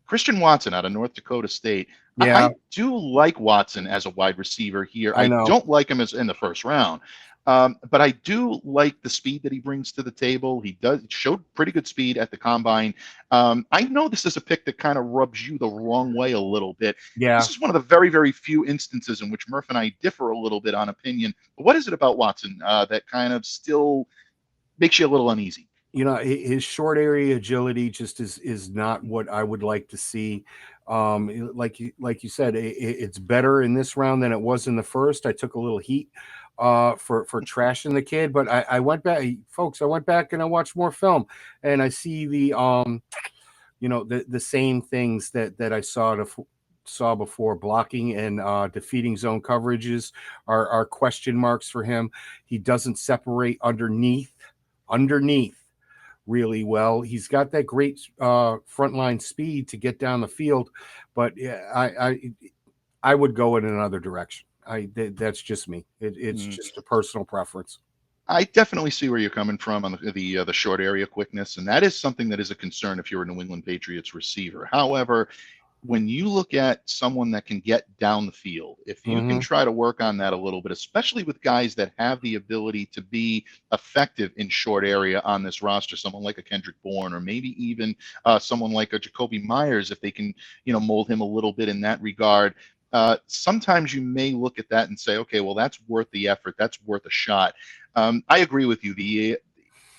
Speaker 2: Christian Watson out of North Dakota State.
Speaker 3: Yeah,
Speaker 2: I do like Watson as a wide receiver here.
Speaker 3: I
Speaker 2: I
Speaker 3: know.
Speaker 2: don't like him as in the first round. But I do like the speed that he brings to the table. He showed pretty good speed at the combine. I know this is a pick that kind of rubs you the wrong way a little bit.
Speaker 3: Yeah.
Speaker 2: This is one of the very, very few instances in which Murph and I differ a little bit on opinion. But what is it about Watson that kind of still makes you a little uneasy?
Speaker 3: His short area agility just is not what I would like to see. Like you said, it's better in this round than it was in the first. I took a little heat for trashing the kid, but I went back, folks. I went back and I watched more film, and I see the same things that I saw before. Blocking and defeating zone coverages are question marks for him. He doesn't separate underneath really well. He's got that great frontline speed to get down the field, but I would go in another direction. That's just me. It's just a personal preference.
Speaker 2: I definitely see where you're coming from on the short area quickness, and that is something that is a concern if you're a New England Patriots receiver. However, when you look at someone that can get down the field, if you can try to work on that a little bit, especially with guys that have the ability to be effective in short area on this roster, someone like a Kendrick Bourne, or maybe even someone like a Jacoby Myers, if they can, mold him a little bit in that regard. Sometimes you may look at that and say, okay, well, that's worth the effort. That's worth a shot. I agree with you.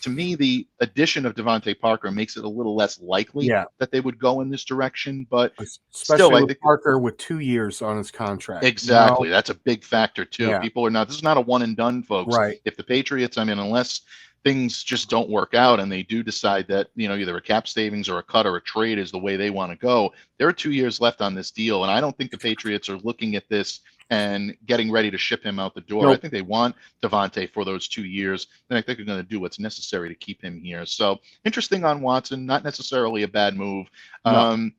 Speaker 2: To me, the addition of Devonte Parker makes it a little less likely that they would go in this direction. But
Speaker 3: especially
Speaker 2: still, I
Speaker 3: with
Speaker 2: think
Speaker 3: Parker with 2 years on his contract.
Speaker 2: Exactly. That's a big factor, too.
Speaker 3: Yeah.
Speaker 2: People are not, this is not a one and done, folks.
Speaker 3: Right.
Speaker 2: If the Patriots, unless things just don't work out and they do decide that, either a cap savings or a cut or a trade is the way they want to go, there are 2 years left on this deal. And I don't think the Patriots are looking at this and getting ready to ship him out the door.
Speaker 3: Nope.
Speaker 2: I think they want Devonte for those 2 years, and I think they're going to do what's necessary to keep him here. So interesting on Watson, not necessarily a bad move.
Speaker 3: No.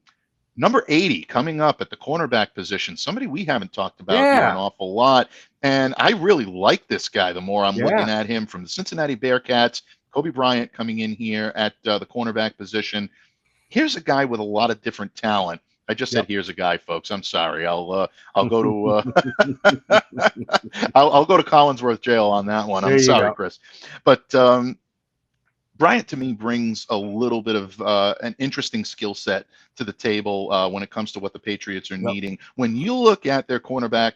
Speaker 2: Number 80 coming up at the cornerback position, somebody we haven't talked about here an awful lot. And I really like this guy the more I'm looking at him, from the Cincinnati Bearcats. Kobe Bryant coming in here at the cornerback position. Here's a guy with a lot of different talent. I just said, here's a guy, folks. I'm sorry. I'll go to I'll go to Collinsworth Jail on that one. I'm sorry, Chris. But Bryant, to me, brings a little bit of an interesting skill set to the table when it comes to what the Patriots are needing. When you look at their cornerback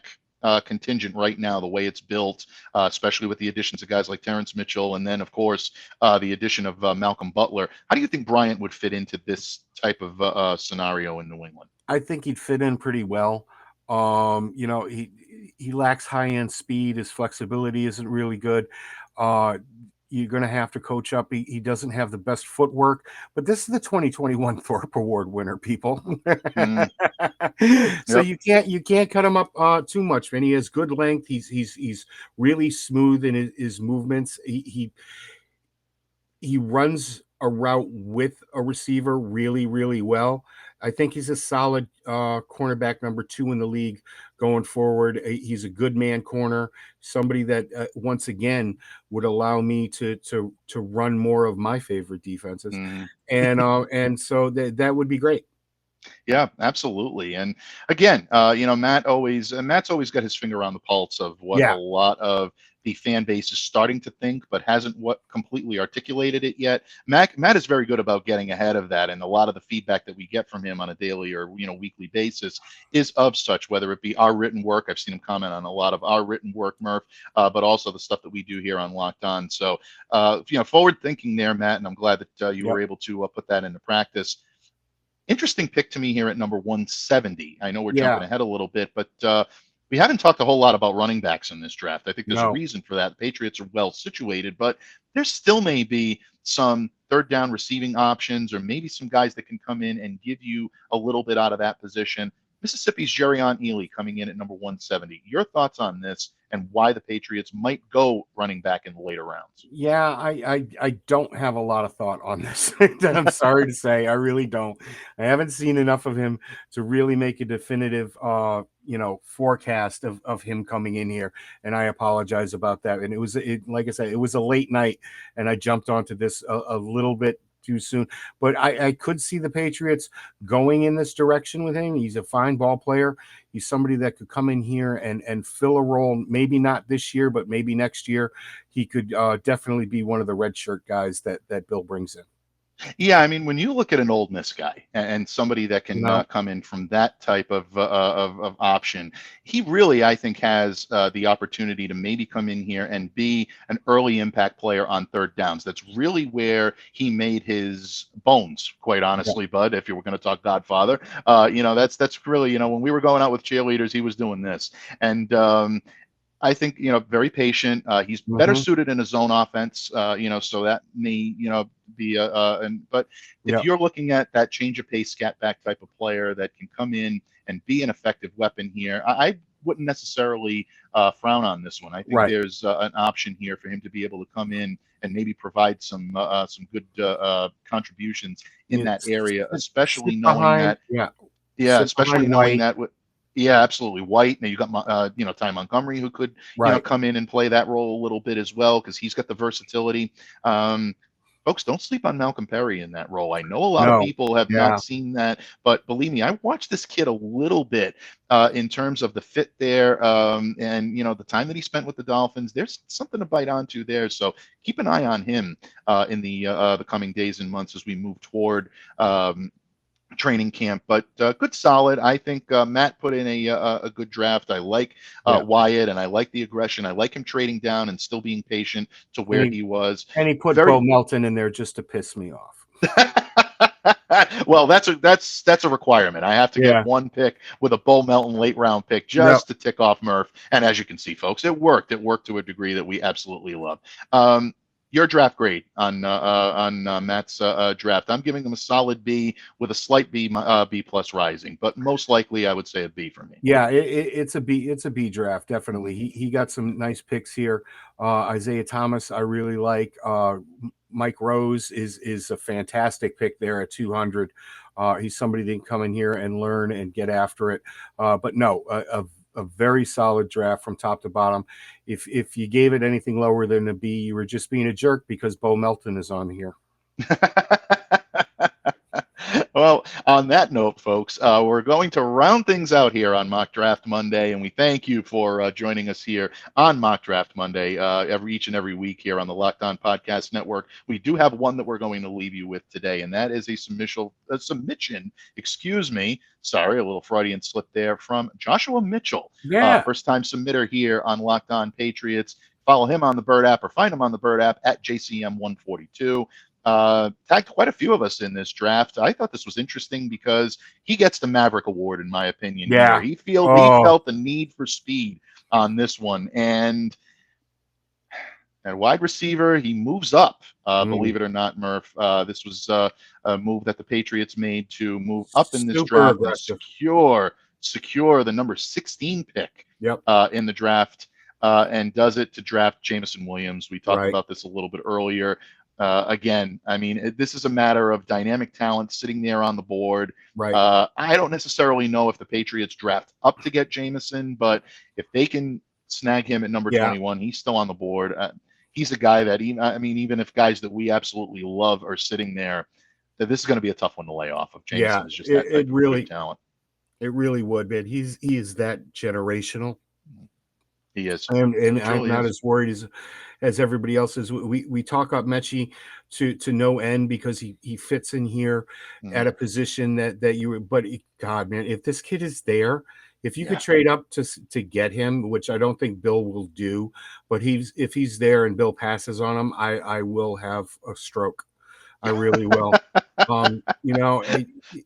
Speaker 2: contingent right now, the way it's built, especially with the additions of guys like Terrence Mitchell, and then, of course, the addition of Malcolm Butler, how do you think Bryant would fit into this type of scenario in New England?
Speaker 3: I think he'd fit in pretty well. He lacks high-end speed. His flexibility isn't really good. You're going to have to coach up. He doesn't have the best footwork, but this is the 2021 Thorpe Award winner, people. So you can't cut him up too much, man. He has good length. He's really smooth in his movements. He runs a route with a receiver really, really well. I think he's a solid cornerback number 2 in the league going forward. He's a good man corner, somebody that once again would allow me to run more of my favorite defenses, and so that would be great.
Speaker 2: Yeah, absolutely. And again, Matt's always got his finger on the pulse of what a lot of the fan base is starting to think, but hasn't completely articulated it yet. Matt is very good about getting ahead of that, and a lot of the feedback that we get from him on a daily or weekly basis is of such, whether it be our written work. I've seen him comment on a lot of our written work, Murph, but also the stuff that we do here on Locked On. So, forward thinking there, Matt, and I'm glad that you were able to put that into practice. Interesting pick to me here at number 170. I know we're jumping ahead a little bit, but we haven't talked a whole lot about running backs in this draft. I think there's a reason for that. The Patriots are well situated, but there still may be some third down receiving options, or maybe some guys that can come in and give you a little bit out of that position. Mississippi's Jerrion Ealy coming in at number 170. Your thoughts on this and why the Patriots might go running back in the later rounds?
Speaker 3: Yeah, I don't have a lot of thought on this. I'm sorry to say, I really don't. I haven't seen enough of him to really make a definitive forecast of him coming in here, and I apologize about that. And like I said, it was a late night, and I jumped onto this a little bit too soon. But I could see the Patriots going in this direction with him. He's a fine ball player. He's somebody that could come in here and fill a role. Maybe not this year, but maybe next year. He could definitely be one of the red shirt guys that Bill brings in.
Speaker 2: Yeah, I mean, when you look at an Ole Miss guy and somebody that can come in from that type of option, he really, I think, has the opportunity to maybe come in here and be an early impact player on third downs. That's really where he made his bones, quite honestly, Bud. If you were going to talk Godfather, that's really, when we were going out with cheerleaders, he was doing this. And I think, very patient. He's better suited in a zone offense, so that may, be but if you're looking at that change of pace, scat back type of player that can come in and be an effective weapon here, I wouldn't necessarily frown on this one. I think there's an option here for him to be able to come in and maybe provide some good contributions in that area, especially knowing that. Especially knowing that. Yeah, absolutely. White. Now you got, Ty Montgomery, who could, come in and play that role a little bit as well, because he's got the versatility. Folks, don't sleep on Malcolm Perry in that role. I know a lot of people have not seen that, but believe me, I watched this kid a little bit in terms of the fit there, and the time that he spent with the Dolphins. There's something to bite onto there. So keep an eye on him in the coming days and months as we move toward training camp, but good, solid. I think Matt put in a good draft. I like Wyatt, and I like the aggression. I like him trading down and still being patient to where he was.
Speaker 3: And he put Bo Melton in there just to piss me off.
Speaker 2: Well, that's a requirement. I have to get one pick with a Bo Melton late round pick just to tick off Murph. And as you can see, folks, it worked. It worked to a degree that we absolutely love. Your draft grade on Matt's draft. I'm giving him a solid B with a slight B plus rising, but most likely I would say a B for me.
Speaker 3: Yeah, it's a B. It's a B draft, definitely. He got some nice picks here. Isaiah Thomas, I really like. Mike Rose is a fantastic pick there at 200. He's somebody that can come in here and learn and get after it. But no, a very solid draft from top to bottom. If you gave it anything lower than a B, you were just being a jerk because Bo Melton is on here.
Speaker 2: Well, on that note, folks, we're going to round things out here on Mock Draft Monday, and we thank you for joining us here on Mock Draft Monday each and every week here on the Locked On Podcast Network. We do have one that we're going to leave you with today, and that is a submission, sorry, a little Freudian slip there, from Joshua Mitchell, first-time submitter here on Locked On Patriots. Follow him on the Bird app or find him on the Bird app at JCM142. Tagged quite a few of us in this draft. I thought this was interesting because he gets the Maverick Award, in my opinion.
Speaker 3: Yeah.
Speaker 2: He felt the need for speed on this one. And at wide receiver, he moves up, believe it or not, Murph. This was a move that the Patriots made to move up in this draft and secure the number 16 pick in the draft, and does it to draft Jamison Williams. We talked about this a little bit earlier. Again, I mean, this is a matter of dynamic talent sitting there on the board. I don't necessarily know if the Patriots draft up to get Jamison, but if they can snag him at number 21, he's still on the board. He's a guy that, even if guys that we absolutely love are sitting there, that this is going to be a tough one to lay off of. Jamison is just that type of talent.
Speaker 3: It really would, man. He is that generational.
Speaker 2: He is,
Speaker 3: and I'm not as worried as everybody else is. We talk up Mechie to no end because he fits in here at a position that you. But God, man, if this kid is there, if you could trade up to get him, which I don't think Bill will do, but if he's there and Bill passes on him, I will have a stroke. I really will.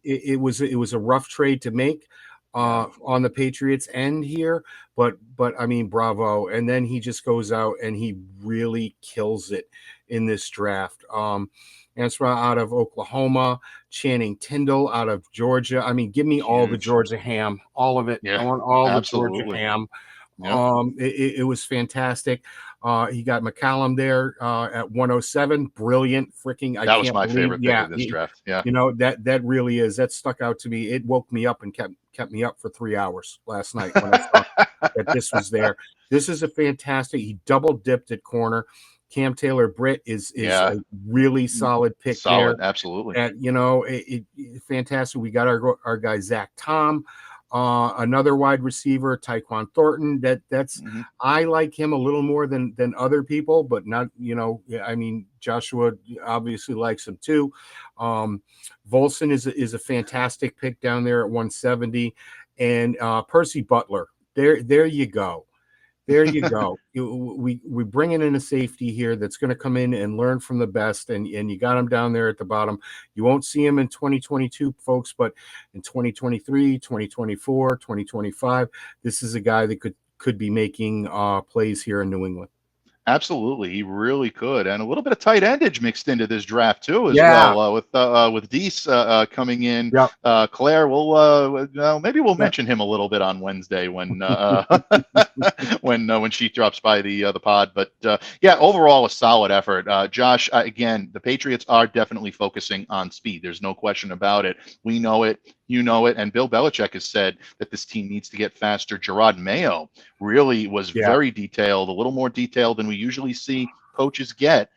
Speaker 3: It was a rough trade to make on the Patriots end here, but I mean, bravo. And then he just goes out and he really kills it in this draft. Ansra out of Oklahoma, Channing Tindall out of Georgia. I mean, give me all the Georgia ham, all of it. I want all the Georgia ham. It was fantastic. He got McCallum there at 107. Brilliant. That
Speaker 2: was my favorite pick of this draft. Yeah.
Speaker 3: That really is. That stuck out to me. It woke me up and kept me up for 3 hours last night when I saw that this was there. This is a fantastic. He double dipped at corner. Cam Taylor-Britt is
Speaker 2: Yeah.
Speaker 3: a really solid pick
Speaker 2: Solid,
Speaker 3: there.
Speaker 2: absolutely.
Speaker 3: And, fantastic. We got our guy Zach Tom, another wide receiver, Tyquan Thornton. That's I like him a little more than other people, but not, I mean, Joshua obviously likes him too. Volson is a fantastic pick down there at 170, and Percy Butler. There you go. There you go. We're bringing in a safety here that's going to come in and learn from the best, and you got him down there at the bottom. You won't see him in 2022, folks, but in 2023, 2024, 2025, this is a guy that could be making plays here in New England.
Speaker 2: Absolutely, he really could, and a little bit of tight endage mixed into this draft too, as
Speaker 3: Yeah.
Speaker 2: well. With Deese coming in,
Speaker 3: Yep.
Speaker 2: Claire, maybe we'll mention him a little bit on Wednesday when when she drops by the pod. But overall a solid effort. Josh, again, the Patriots are definitely focusing on speed. There's no question about it. We know it. You know it, and Bill Belichick has said that this team needs to get faster. Gerard Mayo really was very detailed, a little more detailed than we usually see coaches get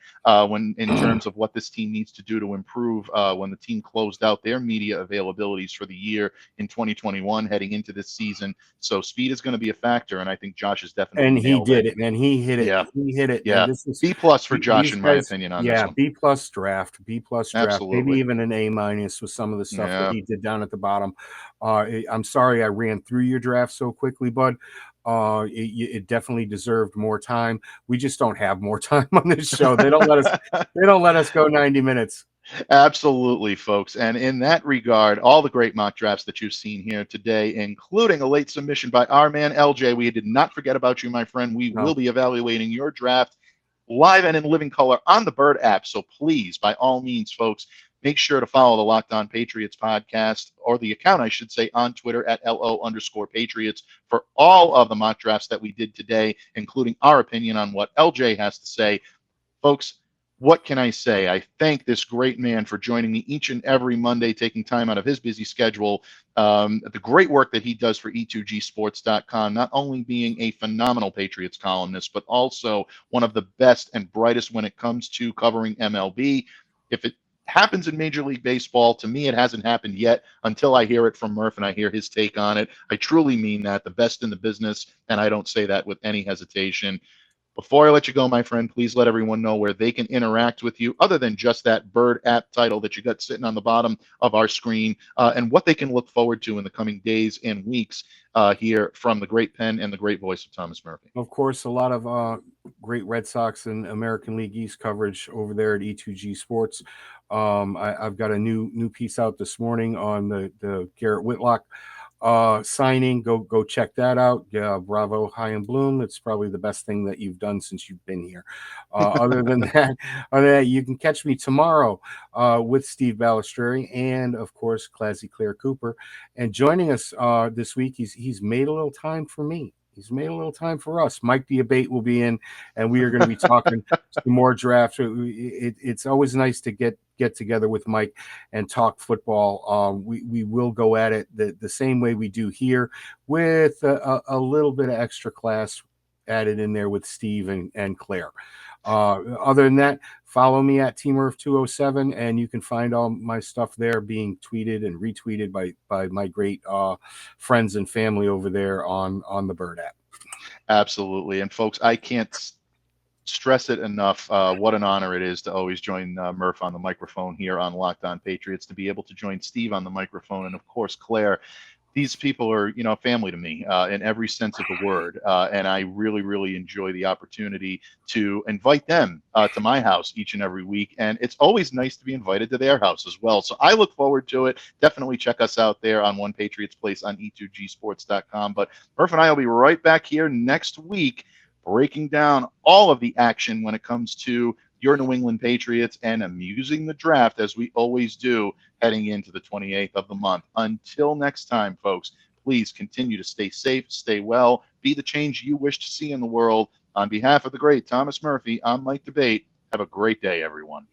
Speaker 2: when in terms of what this team needs to do to improve when the team closed out their media availabilities for the year in 2021 heading into this season. So speed is going to be a factor, and I think Josh has definitely
Speaker 3: and he
Speaker 2: nailed
Speaker 3: did it, man. He hit it.
Speaker 2: Yeah.
Speaker 3: He hit it.
Speaker 2: Yeah.
Speaker 3: This is
Speaker 2: B+ for Josh, in my opinion, on this one.
Speaker 3: B+ draft,
Speaker 2: Absolutely.
Speaker 3: maybe even an A- with some of the stuff that he did down at the bottom. I'm sorry I ran through your draft so quickly, bud. It definitely deserved more time. We just don't have more time on this show. They don't let us go 90 minutes.
Speaker 2: Absolutely, folks. And in that regard, all the great mock drafts that you've seen here today, including a late submission by our man LJ. We did not forget about you, my friend. We will be evaluating your draft live and in living color on the Bird app. So please, by all means, folks, make sure to follow the Locked On Patriots podcast, or the account, I should say, on Twitter at @LO_Patriots for all of the mock drafts that we did today, including our opinion on what LJ has to say. Folks, what can I say? I thank this great man for joining me each and every Monday, taking time out of his busy schedule. The great work that he does for E2Gsports.com, not only being a phenomenal Patriots columnist, but also one of the best and brightest when it comes to covering MLB. If it happens in Major League Baseball, to me, it hasn't happened yet until I hear it from Murph and I hear his take on it. I truly mean that, the best in the business, and I don't say that with any hesitation. Before I let you go, my friend, please let everyone know where they can interact with you other than just that Bird app title that you got sitting on the bottom of our screen, and what they can look forward to in the coming days and weeks here from the great pen and the great voice of Thomas Murphy.
Speaker 3: Of course, a lot of great Red Sox and American League East coverage over there at E2G Sports. I've got a new piece out this morning on the Garrett Whitlock signing. Go check that out. Bravo, High and Bloom. It's probably the best thing that you've done since you've been here. Other than that, you can catch me tomorrow with Steve Balistreri and, of course, Classy Claire Cooper. And joining us this week, he's made a little time for me. He's made a little time for us. Mike Diabate will be in, and we are going to be talking some more drafts. It's always nice to get together with Mike and talk football. We will go at it the same way we do here, with a little bit of extra class added in there with Steve and Claire. Other than that, follow me at TMurph207, and you can find all my stuff there being tweeted and retweeted by my great friends and family over there on the Bird app.
Speaker 2: Absolutely. And folks, I can't stress it enough what an honor it is to always join Murph on the microphone here on Locked On Patriots, to be able to join Steve on the microphone, and of course Claire. These people are, family to me in every sense of the word. And I really, really enjoy the opportunity to invite them to my house each and every week. And it's always nice to be invited to their house as well. So I look forward to it. Definitely check us out there on One Patriots Place on E2Gsports.com. But Murph and I will be right back here next week, breaking down all of the action when it comes to your New England Patriots and amusing the draft, as we always do, heading into the 28th of the month. Until next time, folks, please continue to stay safe, stay well, be the change you wish to see in the world. On behalf of the great Thomas Murphy, I'm Mike Diabate. Have a great day, everyone.